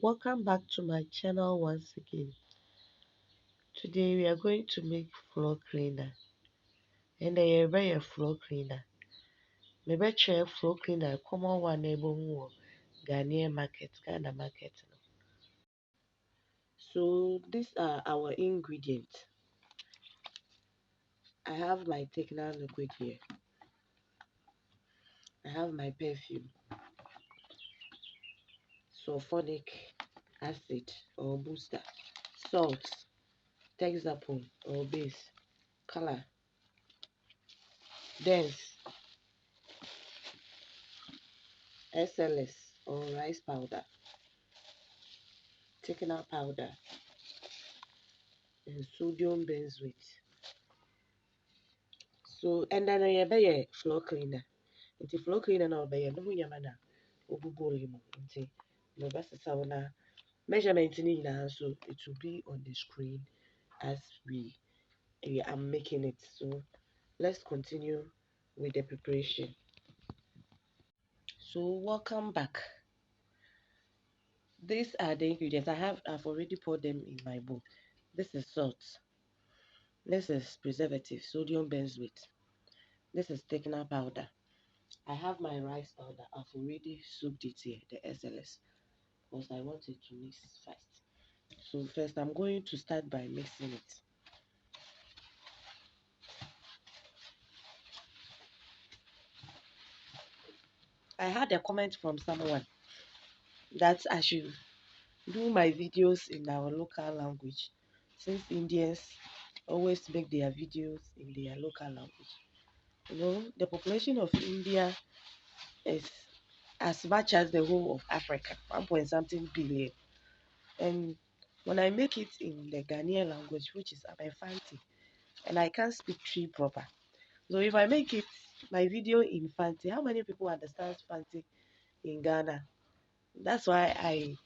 Welcome back to my channel once again. Today we are going to make floor cleaner. And I buy a floor cleaner. Maybe try floor cleaner common one able Ghana market. So these are our ingredients. I have my technical liquid here. I have my perfume, sulfonic acid or booster, salt, texapo or base, color, dense, SLS or rice powder, thickener powder, and sodium benzoate. So, and then I buy floor cleaner. Nti floor cleaner na obey no nyama na ogugu mu. Nti no best sauna measurement ni na so it will be on the screen as we are making it. So let's continue with the preparation. So welcome back. These are the ingredients. I've already poured them in my bowl. This is salt. This is preservative, sodium benzoate. This is thickener powder. I have my rice powder. I've already soaked it here, the SLS, because I want it to mix fast. So first I'm going to start by mixing it. I had a comment from someone that I should do my videos in our local language, since Indians always make their videos in their local language. You know, the population of India is as much as the whole of Africa, 1 point something billion. And when I make it in the Ghanaian language, which is Abefanti, and I can't speak Tree proper. So if I make it my video in Fanti, how many people understand Fanti in Ghana? That's why I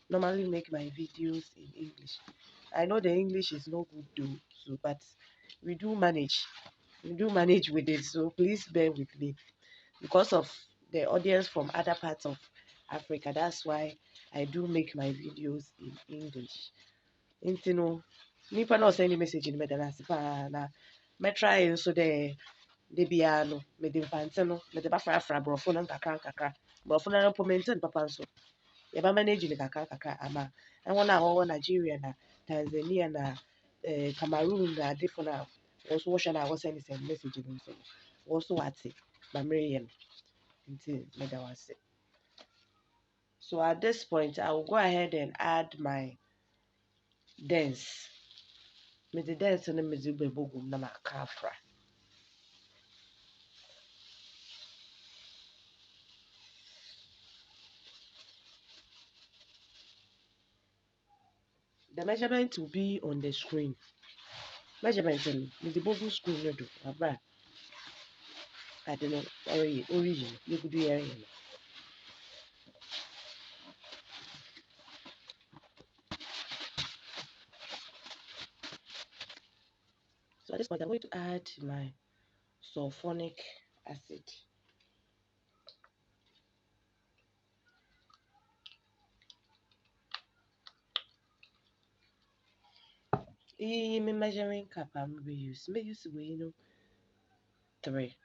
normally make my videos in English. I know the English is no good though, so but we do manage. We do manage with it. So please bear with me. Because of the audience from other parts of Africa, that's why I do make my videos in English. Nti no, nipa na send message in medana sipa na me try so de bia no me de mfante no me de ba fra brofo no nkakra brofo no po maintain papa nso ye ba manage ni kakra ama enwo na wo Nigeria na Tanzania na Cameroon na defo na also wo na wo send message ni nso wo so wate ba mere ye no nti me da wase. So at this point I will go ahead and add my dense. Me the dense no me de bebogum na makafra. The measurement will be on the screen. Measurement with the bubble screen no do. Abra. I don't know. Origin. You could do area. So at this point I'm going to add my sulfonic acid. My measuring cup I'm use. May use we 3.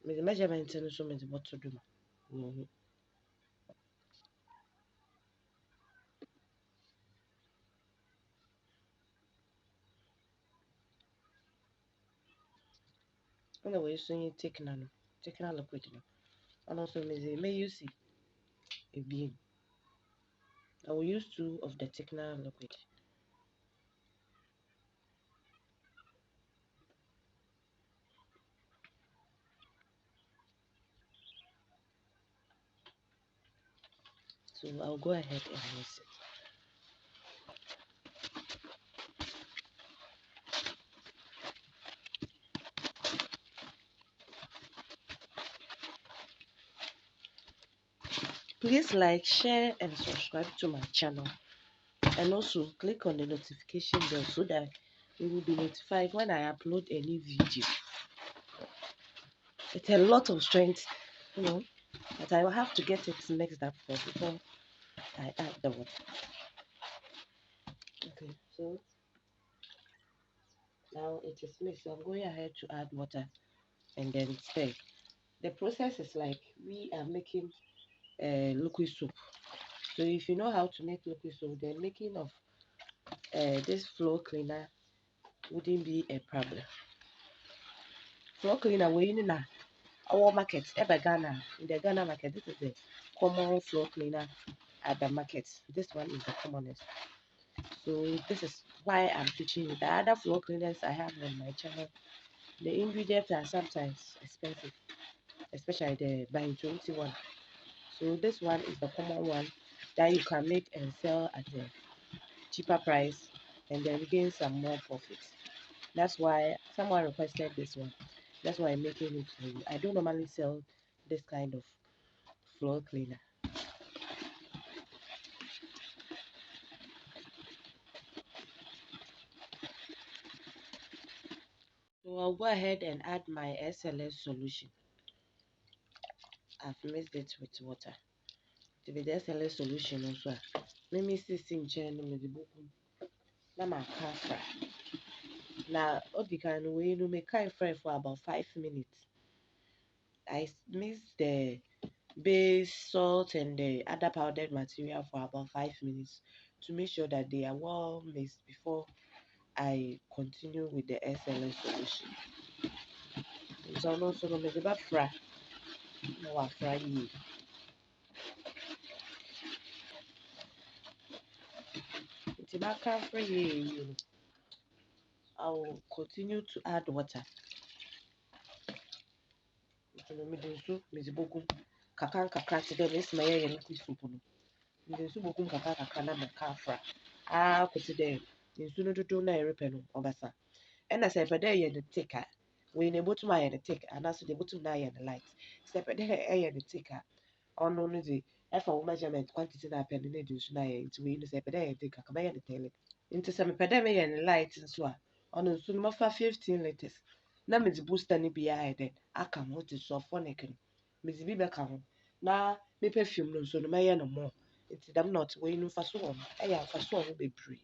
May the measurement and so many what to do. Anyway, so you take a liquid. And also may use a bean. I will use 2 of the thickener liquid. So I'll go ahead and mix it. Please like, share, and subscribe to my channel. And also click on the notification bell so that you will be notified when I upload any video. It's a lot of strength, you know, But I will have to get it mixed up first before I add the water. Okay, so now it is mixed. So I'm going ahead to add water and then stir. The process is like we are making liquid soup. So if you know how to make liquid soup, the making of this floor cleaner wouldn't be a problem. Floor cleaner, we in our market, ever Ghana, in the Ghana market, this is the common floor cleaner at the market. This one is the commonest. So this is why I'm teaching you. The other floor cleaners I have on my channel, the ingredients are sometimes expensive, especially the buying 21. So this one is the common one that you can make and sell at a cheaper price and then gain some more profit. That's why someone requested this one. That's why I'm making it for you. I don't normally sell this kind of floor cleaner. So I'll go ahead and add my SLS solution. I've mixed it with water. To be the SLS solution also. Let me see in channel with the book. Now my car fry. Now all the kind of way you make car fry for about 5 minutes. I mix the base salt and the other powdered material for about 5 minutes to make sure that they are well mixed before I continue with the SLS solution. So also no me the fry. No I fry it. It's about car fry you. I will continue to add water. Nti mede nsu medze bogum kakra nkakra te dɛ mesi ma yɛyɛ liquid soup no. Mede nsu bogum kakra kakra na meka afra akɔsi dɛ nsu no dodow na ɛrepɛ no ɔbɛsa. Ɛna sɛ ɛpɛ dɛ ɛyɛ no thick a, wei na ɛbɛtum ayɛ no thick anaasɛ deɛ ɛbɛtum na ayɛ no light. Sɛ ɛpɛ dɛ ɛyɛ no thick a, ɔno no dze ɛfa wo measurement quantity na apɛ no na ɛde nsu no ayɛ. Nti wei no sɛ ɛpɛ dɛ ɛyɛ thick a, ka bɛyɛ no 10 litres. Nti sɛ mepɛ dɛ meyɛ no light nso a, ɔno nsu no mɛfa 15 litres. Na medze booster no bi ayɛ dɛ aka ho te sulfonic no. Medze bi bɛka ho. Na me perfume no nso no mɛyɛ no more. Nti dɛm na ɔte wei no mfaso wɔ ho. Ɛyɛ mfaso wɔ ho bebree.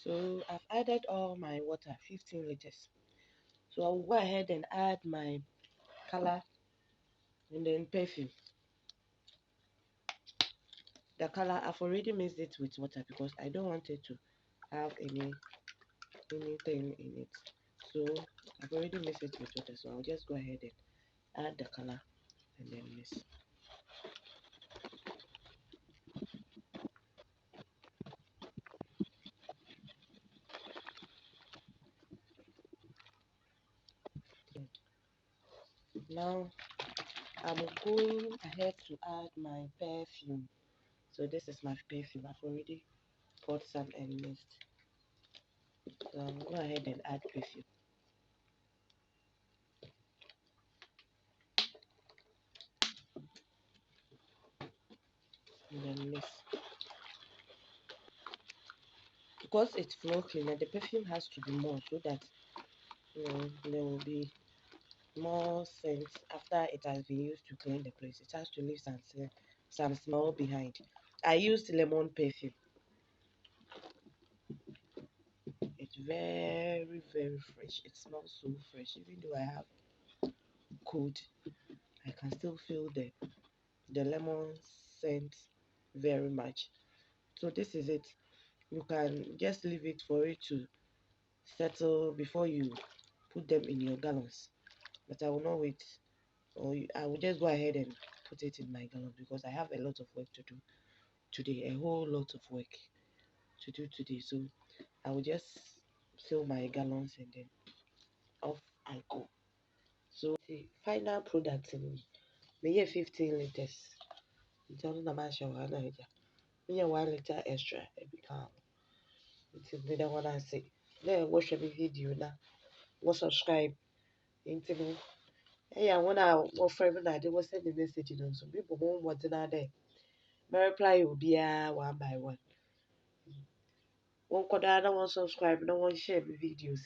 So I've added all my water, 15 liters. So I'll go ahead and add my color and then perfume. The color, I've already mixed it with water because I don't want it to have anything in it. So I've already mixed it with water. So I'll just go ahead and add the color and then mix. Now I'm going ahead to add my perfume. So this is my perfume. I've already poured some and mixed. So I'll go ahead and add perfume and then mix. Because it's floor cleaner, the perfume has to be more so that there will be more scent after it has been used to clean the place. It has to leave some smell behind. I used lemon perfume. It's very very fresh. It smells so fresh. Even though I have cold, I can still feel the lemon scent very much. So this is it. You can just leave it for it to settle before you put them in your gallons. But I will not wait, I will just go ahead and put it in my gallon because I have a lot of work to do today, a whole lot of work to do today. So I will just fill my gallons and then off I go. So the final product in me, may 15 liters. Don't know my show, I know it. Me 1 liter extra, it become. It is the one I say. Then watch every video now. Go subscribe. Into me. Hey, I want to friend that they will send the message in so people won't want to know there. My reply will be one by one. One could I don't want subscribe, no one share my videos.